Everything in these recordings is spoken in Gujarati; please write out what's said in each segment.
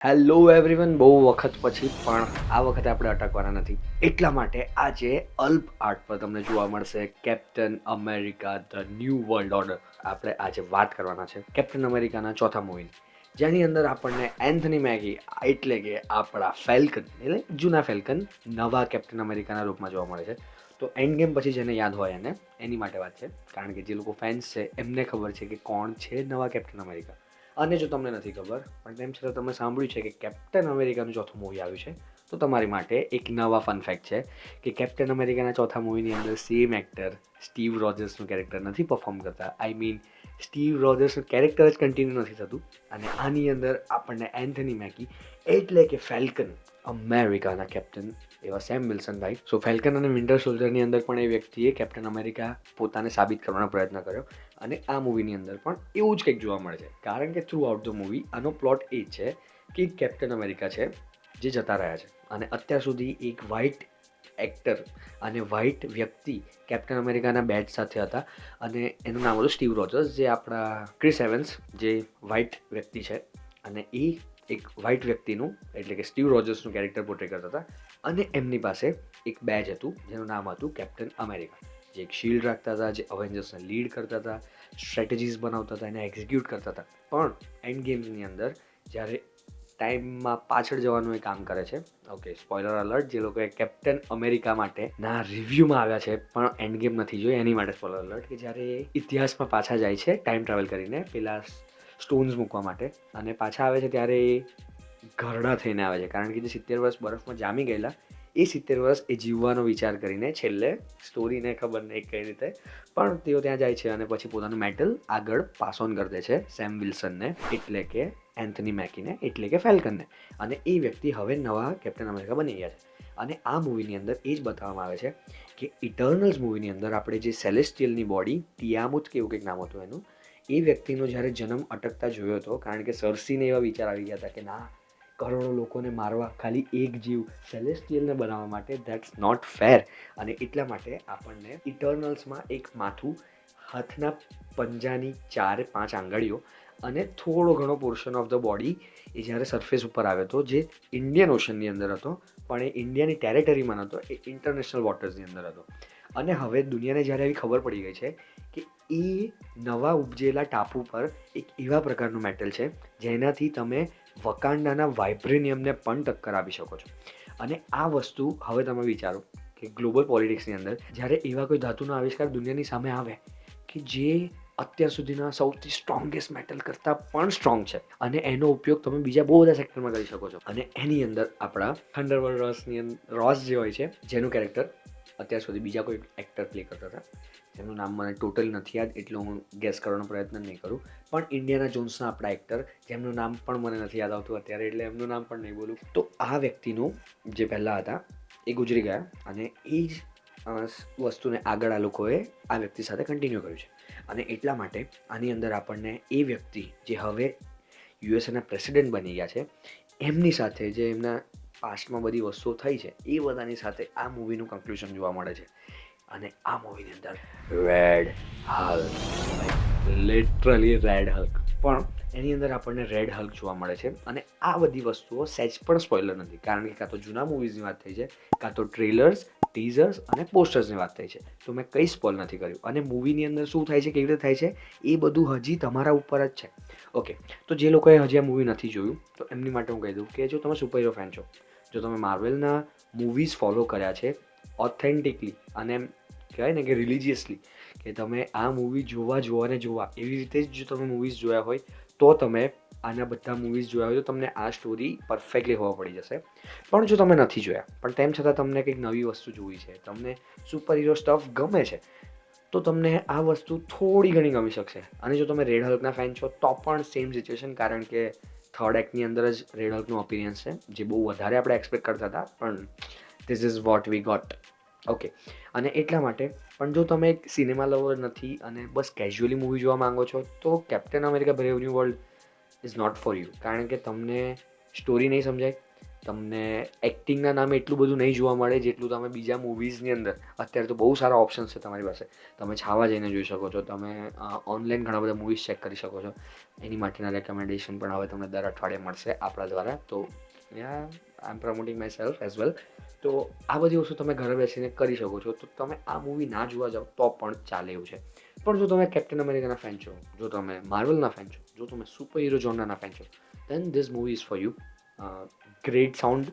હેલો એવરીવન, બહુ વખત પછી પણ આ વખતે આપણે અટકવાના નથી. એટલા માટે આજે અલ્પ આર્ટ પર તમને જોવા મળશે captain America the new world order. આપણે આજે વાત કરવાના છે કેપ્ટન અમેરિકાના ચોથા મૂવીની, જેની અંદર આપણને એન્થની મેગી એટલે કે આપણા ફેલ્કન એટલે જૂના ફેલ્કન નવા કેપ્ટન અમેરિકાના રૂપમાં જોવા મળે છે. તો એન્ડ ગેમ પછી જેને યાદ હોય એને એની માટે વાત છે, કારણ કે જે લોકો ફેન્સ છે એમને ખબર છે કે કોણ છે નવા કેપ્ટન અમેરિકા. અને જો તમને નથી ખબર પણ તેમ છતાં તમે સાંભળ્યું છે કે કેપ્ટન અમેરિકાનું ચોથું મૂવી આવ્યું છે, તો તમારી માટે એક નવા ફન ફેક્ટ છે કે કેપ્ટન અમેરિકાના ચોથા મૂવીની અંદર સેમ એક્ટર સ્ટીવ રોજર્સનું કેરેક્ટર નથી પરફોર્મ કરતા. આઈ મીન સ્ટીવ રોજર્સનું કેરેક્ટર જ કન્ટિન્યુ નથી થતું, અને આની અંદર આપણને એન્થની મેકી એટલે કે ફેલ્કન અમેરિકાના કેપ્ટન એવા સેમ વિલ્સન ભાઈ. સો ફેલ્કન અને વિન્ટર સોલ્જરની અંદર પણ એ વ્યક્તિએ કેપ્ટન અમેરિકા પોતાને સાબિત કરવાનો પ્રયત્ન કર્યો, અને આ મૂવીની અંદર પણ એવું જ કંઈક જોવા મળે છે, કારણ કે થ્રુ આઉટ ધ મૂવી આનો પ્લોટ એ છે કે કેપ્ટન અમેરિકા છે જે જતા રહ્યા છે, અને અત્યાર સુધી એક વ્હાઇટ એક્ટર અને વ્હાઇટ વ્યક્તિ કેપ્ટન અમેરિકાના બેચ સાથે હતા, અને એનું નામ હતું સ્ટીવ રોજર્સ, જે આપણા ક્રિસ એવન્સ જે વ્હાઇટ વ્યક્તિ છે, અને એ એક વ્હાઇટ વ્યક્તિનું એટલે કે સ્ટીવ રોજર્સનું કેરેક્ટર પોર્ટ્રે કરતા હતા. અને એમની પાસે એક બેચ હતું જેનું નામ હતું કેપ્ટન અમેરિકા, જે એક શિલ્ડ રાખતા હતા, જે અવેન્જર્સને લીડ કરતા હતા, સ્ટ્રેટેજીસ બનાવતા હતા, એને એક્ઝિક્યુટ કરતા હતા. પણ એન્ડ ગેમ્સની અંદર જ્યારે ટાઈમમાં પાછળ જવાનું એ કામ કરે છે, ઓકે સ્પોઇલર અલર્ટ, જે લોકોએ કેપ્ટન અમેરિકા માટે ના રિવ્યૂમાં આવ્યા છે પણ એન્ડ ગેમ નથી જોઈ એની માટે સ્પોઇલર અલર્ટ, કે જ્યારે ઇતિહાસમાં પાછા જાય છે ટાઈમ ટ્રાવેલ કરીને પેલા સ્ટોન્સ મૂકવા માટે, અને પાછા આવે છે ત્યારે એ ઘરડા થઈને આવે છે, કારણ કે જે 70 વર્ષ બરફમાં જામી ગયેલા એ 70 વર્ષ એ જીવવાનો વિચાર કરીને છેલ્લે સ્ટોરીને ખબર નહીં કઈ રીતે પણ તેઓ ત્યાં જાય છે, અને પછી પોતાનું મેટલ આગળ પાસ ઓન કરી દે છે સેમ વિલ્સનને એટલે કે એન્થની મેકીને એટલે કે ફેલ્કનને, અને એ વ્યક્તિ હવે નવા કેપ્ટન અમેરિકા બની ગયા છે. અને આ મૂવીની અંદર એ જ બતાવવામાં આવે છે કે ઇટર્નલ્સ મૂવીની અંદર આપણે જે સેલેસ્ટિયલની બોડી ટિયામુથ કે એવું કંઈક નામ હતું એનું, એ વ્યક્તિનો જ્યારે જન્મ અટકતા જોયો હતો, કારણ કે સર્સીને એવા વિચાર આવી ગયા હતા કે ના, કરોડો લોકોને મારવા ખાલી એક જીવ સેલેસ્ટિયલને બનાવવા માટે, ધેટ્સ નોટ ફેર. અને એટલા માટે આપણને ઇટર્નલ્સમાં એક માથું, હાથના પંજાની 4-5 આંગળીઓ અને થોડો ઘણો પોર્શન ઓફ ધ બોડી એ જ્યારે સરફેસ ઉપર આવ્યો હતો, જે ઇન્ડિયન ઓશનની અંદર હતો, પણ એ ઇન્ડિયાની ટેરેટરીમાં નહોતો, એ ઇન્ટરનેશનલ વોટર્સની અંદર હતો. અને હવે દુનિયાને જ્યારે એવી ખબર પડી ગઈ છે કે એ નવા ઉપજેલા ટાપુ પર એક એવા પ્રકારનું મેટલ છે જેનાથી તમે વકાંડાના વાઇબ્રેનિયમને પણ ટક્કર આપી શકો છો. અને આ વસ્તુ હવે તમે વિચારો કે ગ્લોબલ પોલિટિક્સની અંદર જ્યારે એવા કોઈ ધાતુનો આવિષ્કાર દુનિયાની સામે આવે કે જે અત્યાર સુધીના સૌથી સ્ટ્રોંગેસ્ટ મેટલ કરતાં પણ સ્ટ્રોંગ છે, અને એનો ઉપયોગ તમે બીજા બહુ બધા સેક્ટરમાં કરી શકો છો. અને એની અંદર આપણા થંડરબર્ડ રોસની રોસ જે હોય છે, જેનું કેરેક્ટર અત્યાર સુધી બીજા કોઈ એક્ટર પ્લે કરતા હતા, જેનું નામ મને ટોટલી નથી યાદ, એટલે હું ગેસ કરવાનો પ્રયત્ન નહીં કરું, પણ ઇન્ડિયાના જોન્સના આપણા એક્ટર જેમનું નામ પણ મને નથી યાદ આવતું અત્યારે, એટલે એમનું નામ પણ નહીં બોલું. તો આ વ્યક્તિનું જે પહેલાં હતા એ ગુજરી ગયા, અને એ જ વસ્તુને આગળ આ લોકોએ આ વ્યક્તિ સાથે કન્ટિન્યુ કર્યું છે. અને એટલા માટે આની અંદર આપણને એ વ્યક્તિ જે હવે યુએસએના પ્રેસિડેન્ટ બની ગયા છે, એમની સાથે જે એમના પાસ્ટમાં બધી વસ્તુઓ થઈ છે એ બધાની સાથે આ મૂવીનું કન્ક્લુઝન જોવા મળે છે. અને આ મૂવીની અંદર red Hulk, literally red Hulk, પણ એની અંદર આપણને રેડ હલ્ક જોવા મળે છે. અને આ બધી વસ્તુઓ સહેજ પણ સ્પોઇલર નથી, કારણ કે કાં તો જૂના મૂવીઝની વાત થઈ છે, કાં તો ટ્રેલર્સ, ટીઝર્સ અને પોસ્ટર્સની વાત થઈ છે, તો મેં કંઈ સ્પોઇલ નથી કર્યું. અને મૂવીની અંદર શું થાય છે, કેવી રીતે થાય છે, એ બધું હજી તમારા ઉપર જ છે. ઓકે, તો જે લોકોએ હજી આ મૂવી નથી જોયું તો એમની માટે હું કહી દઉં કે જો તમે સુપરહીરો ફેન છો, જો તમે માર્વેલના મૂવીઝ ફોલો કર્યા છે ઓથેન્ટિકલી, અને એમ કહેવાય ને કે રિલિજિયસલી, કે તમે આ મૂવી જોવા એવી રીતે જ જો તમે મૂવીઝ જોયા હોય તો તમે આના બધા મૂવીઝ જોયા હોય તો તમને આ સ્ટોરી પરફેક્ટલી ખબર પડી જશે. પણ જો તમે નથી જોયા પણ તેમ છતાં તમને કંઈક નવી વસ્તુ જોવી છે, તમને સુપર હીરો સ્ટફ ગમે છે, તો તમને આ વસ્તુ થોડી ઘણી ગમી શકશે. અને જો તમે રેડ હલ્કના ફેન છો તો પણ સેમ સિચ્યુએશન, કારણ કે થર્ડ એક્ટની અંદર જ રેડ હલ્કનું અપિયરન્સ છે, જે બહુ વધારે આપણે એક્સપેક્ટ કરતા હતા, પણ this is what we got. Okay, અને એટલા માટે પણ જો તમે એક સિનેમા લવર નથી અને બસ કેઝ્યુઅલી મૂવી જોવા માંગો છો, તો Captain America brave new world is not for you, કારણ કે તમને સ્ટોરી નહીં સમજાય, તમને એક્ટિંગના નામે એટલું બધું નહીં જોવા મળે જેટલું તમે બીજા મૂવીઝની અંદર. અત્યારે તો બહુ સારા ઓપ્શન્સ છે તમારી પાસે. તમે છાવા જઈને જોઈ શકો છો, તમે ઓનલાઈન ઘણા બધા મૂવીઝ ચેક કરી શકો છો. એની માટેના રેકમેન્ડેશન પણ હવે તમને દર અઠવાડિયે મળશે આપણા દ્વારા. તો yeah I am promoting myself as well. તો આ બધી વસ્તુ તમે ઘરે બેસીને કરી શકો છો. તો તમે આ મૂવી ના જોવા જાઓ તો પણ ચાલે એવું છે. પણ જો તમે કેપ્ટન અમેરિકાના ફેન છો, જો તમે માર્વલના ફેન છો, જો તમે સુપર હીરો જોનરના ફેન છો, then this movie is for you. Great sound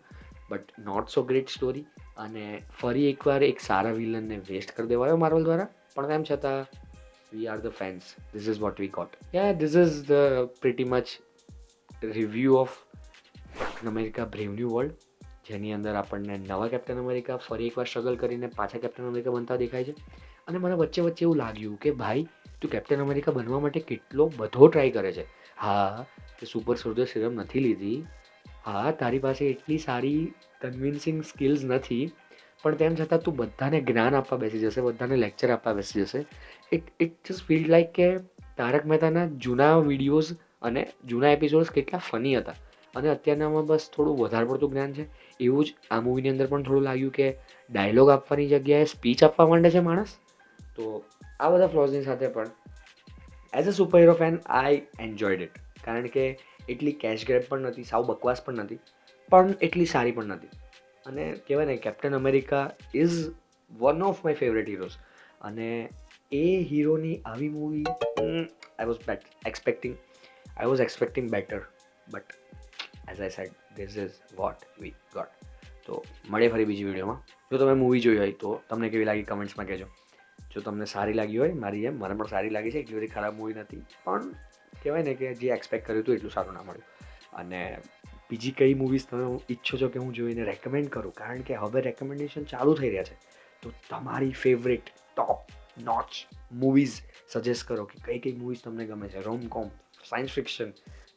but not so great story. અને ફરી એકવાર એક સારા વિલનને વેસ્ટ કરી દેવાયો માર્વલ દ્વારા. પણ તેમ છતાં we are the fans. This is what we got. Yeah this is the pretty much review of Captain America brave new world, જેની અંદર આપણને નવા કેપ્ટન અમેરિકા ફરી એકવાર સ્ટ્રગલ કરીને પાછા કેપ્ટન અમેરિકા બનતા દેખાય છે. અને મને વચ્ચે વચ્ચે એવું લાગ્યું કે ભાઈ તું કેપ્ટન અમેરિકા બનવા માટે કેટલો બધો ટ્રાય કરે છે. હા, તે સુપર સોલ્જર સિરમ નથી લીધી. હા, તારી પાસે એટલી સારી કન્વિન્સિંગ સ્કિલ્સ નથી. પણ તેમ છતાં તું બધાને જ્ઞાન આપવા બેસી જશે, બધાને લેક્ચર આપવા બેસી જશે. ઇટ જસ્ટ ફીલ લાઈક કે તારક મહેતાના જૂના વિડીયોઝ અને જૂના એપિસોડ્સ કેટલા ફની હતા અને અત્યારનામાં બસ થોડું વધારે પડતું જ્ઞાન છે. એવું જ આ મૂવીની અંદર પણ થોડું લાગ્યું કે ડાયલોગ આપવાની જગ્યાએ સ્પીચ આપવા માંડે છે માણસ. તો આ બધા ફ્લોઝની સાથે પણ as a super hero fan I enjoyed it. કારણ કે એટલી કેશ ગ્રેપ પણ નથી, સાવ બકવાસ પણ નથી, પણ એટલી સારી પણ નથી. અને કહેવાય ને Captain America is one of my favourite heroes. અને એ હીરોની આવી movie I was expecting better. But as I said this is what we got. તો મળીએ ફરી બીજી વિડીયોમાં. જો તમે મૂવી જોઈ હોય તો તમને કેવી લાગી કમેન્ટ્સમાં કહેજો. જો તમને સારી લાગી હોય, મારી એમ મને પણ સારી લાગી છે, એટલી બધી ખરાબ મૂવી નથી. પણ કહેવાય ને કે જે એક્સપેક્ટ કર્યું હતું એટલું સારું ના મળ્યું. અને બીજી કઈ મૂવીઝ તમે ઈચ્છો છો કે હું જોઈને રેકમેન્ડ કરું, કારણ કે હવે રેકમેન્ડેશન ચાલુ થઈ રહ્યા છે. તો તમારી favourite top notch movies suggest કરો કે કઈ કઈ મૂવીઝ તમને ગમે છે. Romcom, science fiction,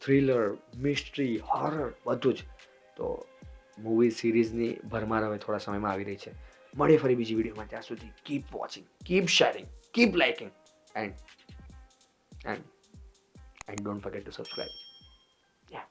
thriller, mystery, horror, બધું જ. તો મૂવી સિરીઝની ભરમાર હવે થોડા સમયમાં આવી રહી છે. મળીએ ફરી બીજી વિડીયોમાં. ત્યાં સુધી keep watching, keep sharing, keep liking and don't forget two subscribe. Yeah.